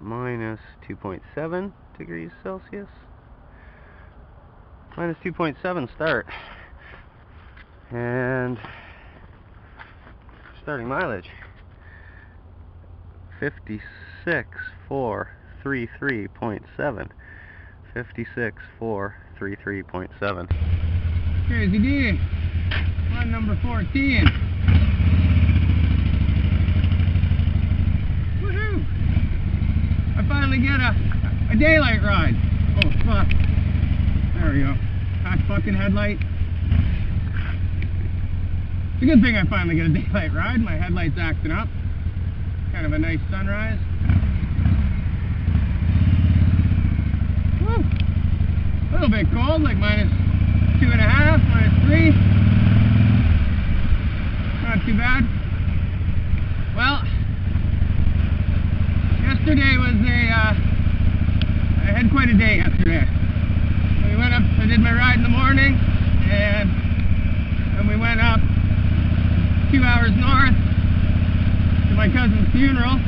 minus 2.7 degrees Celsius. Minus 2.7 start. And starting mileage 56,433.7. 56,433.7. Crazy D. Run number 14. Woohoo! I finally get a daylight ride. Oh fuck. There we go. Hot fucking headlight. It's a good thing I finally get a daylight ride. My headlight's acting up. Kind of a nice sunrise. Woo! A little bit cold, like minus 2.5, minus 3. Not too bad. Well, yesterday was I had quite a day yesterday. We went up, I did my ride in the morning, and we went up 2 hours north to my cousin's funeral.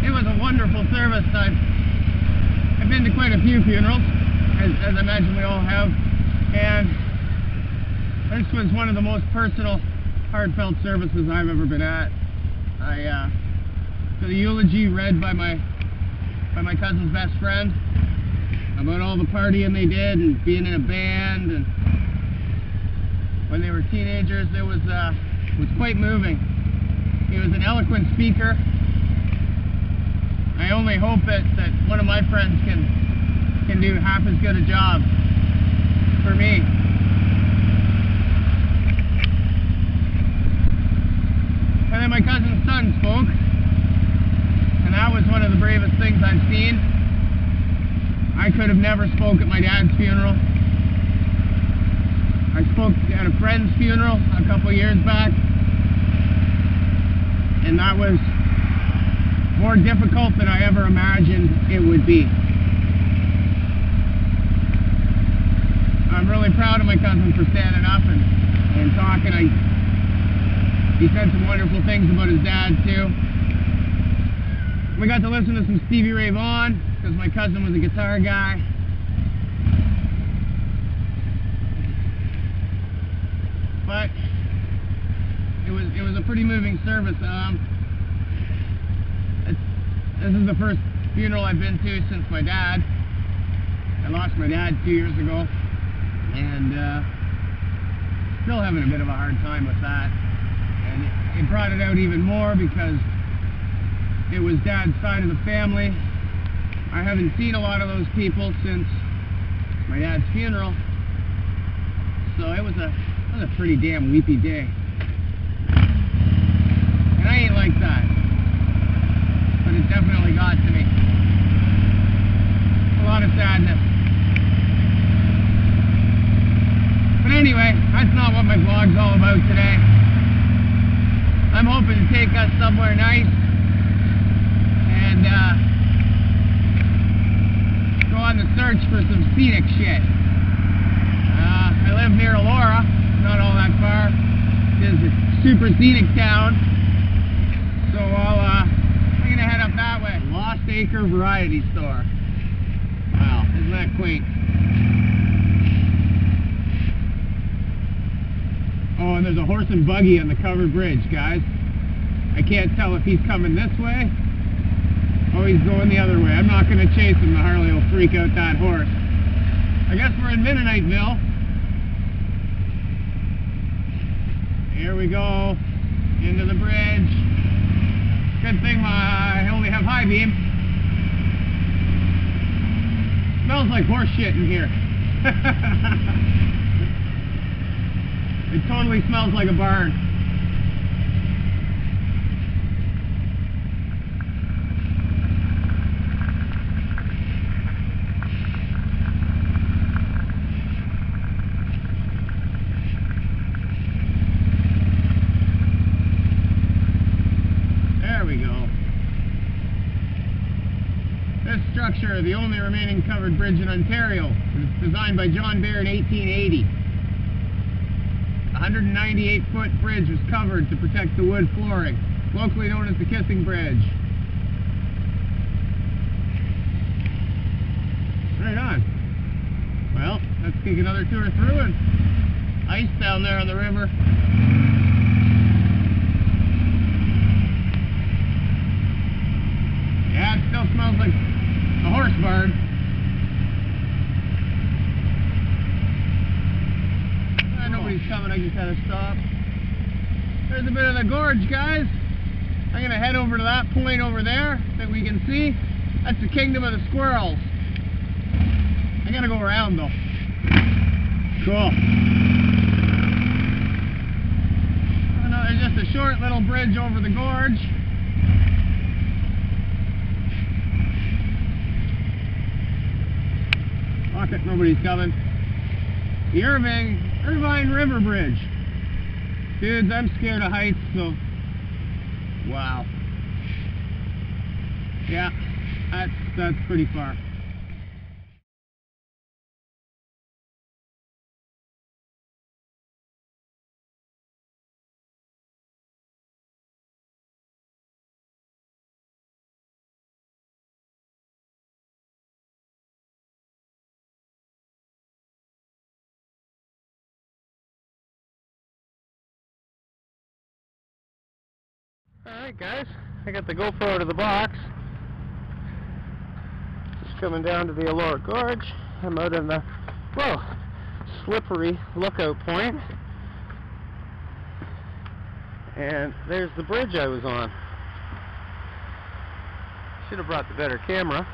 It was a wonderful service. I've been to quite a few funerals, as I imagine we all have, and this was one of the most personal, heartfelt services I've ever been at. The eulogy read by my cousin's best friend about all the partying they did and being in a band and when they were teenagers. It was quite moving. He was an eloquent speaker. I only hope that one of my friends can do half as good a job for me. And then my cousin's son spoke, and that was one of the bravest things I've seen. I could have never spoke at my dad's funeral. I spoke at a friend's funeral a couple years back, and that was more difficult than I ever imagined it would be. I'm really proud of my cousin for standing up and talking. He said some wonderful things about his dad too. We got to listen to some Stevie Ray Vaughan because my cousin was a guitar guy. But it was a pretty moving service. This is the first funeral I've been to since my dad. I lost my dad 2 years ago, and still having a bit of a hard time with that. And it brought it out even more because it was Dad's side of the family. I haven't seen a lot of those people since my dad's funeral, so it was a pretty damn weepy day. And I ain't like that, but it definitely got to me. A lot of sadness. But anyway, that's not what my vlog's all about today. I'm hoping to take us somewhere nice and go on the search for some scenic shit. I live near Elora, not all that far. It's a super scenic town, so I'm gonna head up that way. Lost Acre Variety Store. Wow, isn't that quaint? Oh, and there's a horse and buggy on the covered bridge, guys. I can't tell if he's coming this way or he's going the other way. I'm not going to chase him. The Harley will freak out that horse. I guess we're in Mennoniteville. Here we go. Into the bridge. Good thing I only have high beam. Smells like horse shit in here. It totally smells like a barn. There we go. This structure, the only remaining covered bridge in Ontario, was designed by John Baird in 1880. 198-foot bridge was covered to protect the wood flooring, locally known as the Kissing Bridge. Right on. Well, let's take another tour through, and ice down there on the river. Yeah, it still smells like a horse barn. Nobody's coming, I can kind of stop. There's a bit of the gorge, guys. I'm going to head over to that point over there that we can see. That's the kingdom of the squirrels. I gotta go around though. Cool. Oh, no, there's just a short little bridge over the gorge. Fuck it, nobody's coming. The Irvine River Bridge. Dudes, I'm scared of heights, so... Wow. Yeah, that's pretty far. Alright guys, I got the GoPro out of the box. Just coming down to the Elora Gorge. I'm out in the, well, slippery lookout point. And there's the bridge I was on. Should have brought the better camera.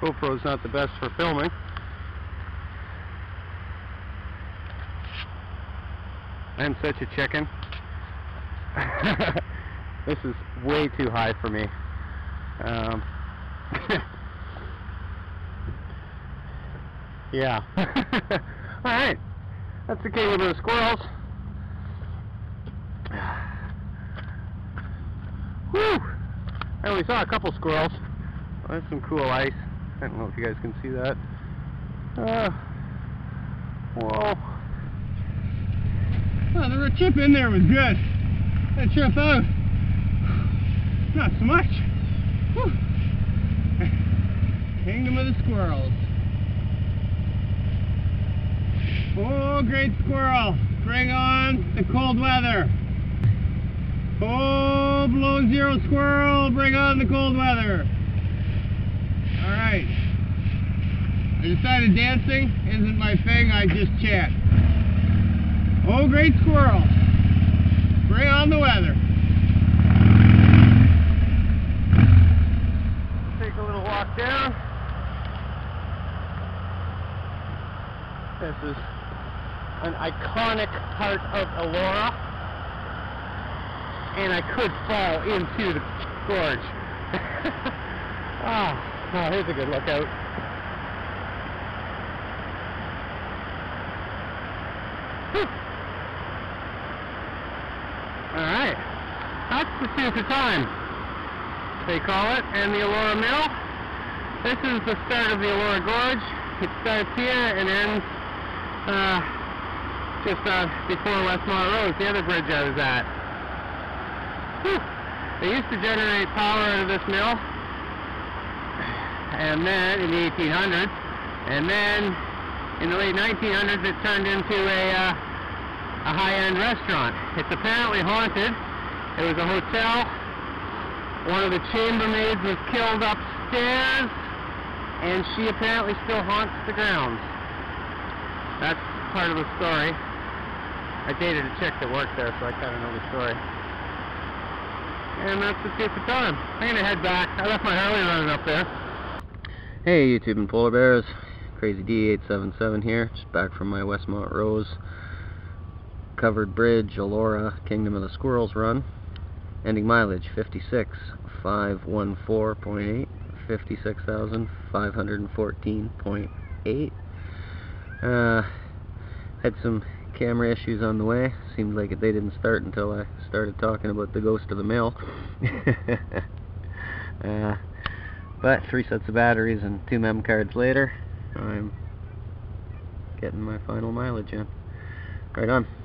GoPro's not the best for filming. I'm such a chicken. This is way too high for me. Yeah. Alright. That's the kingdom of the squirrels. Whew! I only saw a couple squirrels. Well, that's some cool ice. I don't know if you guys can see that. Whoa. Oh, the chip in there was good. That trip out, not so much. Whew. Kingdom of the squirrels. Oh, great squirrel, bring on the cold weather. Oh, below zero squirrel, bring on the cold weather. Alright. I decided dancing isn't my thing, I just chat. Oh, great squirrel, bring on the weather. Take a little walk down. This is an iconic part of Elora, and I could fall into the gorge. Oh, here's a good lookout. Alright, that's the Super Time, they call it, and the Elora Mill. This is the start of the Elora Gorge. It starts here and ends just before Westmont Road, the other bridge I was at. Whew. They used to generate power out of this mill, and then in the 1800s, and then in the late 1900s it turned into a high-end restaurant. It's apparently haunted. It was a hotel. One of the chambermaids was killed upstairs, and she apparently still haunts the grounds. That's part of the story. I dated a chick that worked there, so I kind of know the story. And that's the Super Time. I'm going to head back. I left my Harley running up there. Hey YouTube and Polar Bears. Crazy D877 here. Just back from my Westmont Rose covered bridge, Elora, Kingdom of the Squirrels run. Ending mileage 56,514.8, 56,514.8. Had some camera issues on the way. Seemed like they didn't start until I started talking about the ghost of the mill. But 3 sets of batteries and 2 mem cards later, I'm getting my final mileage in. Right on.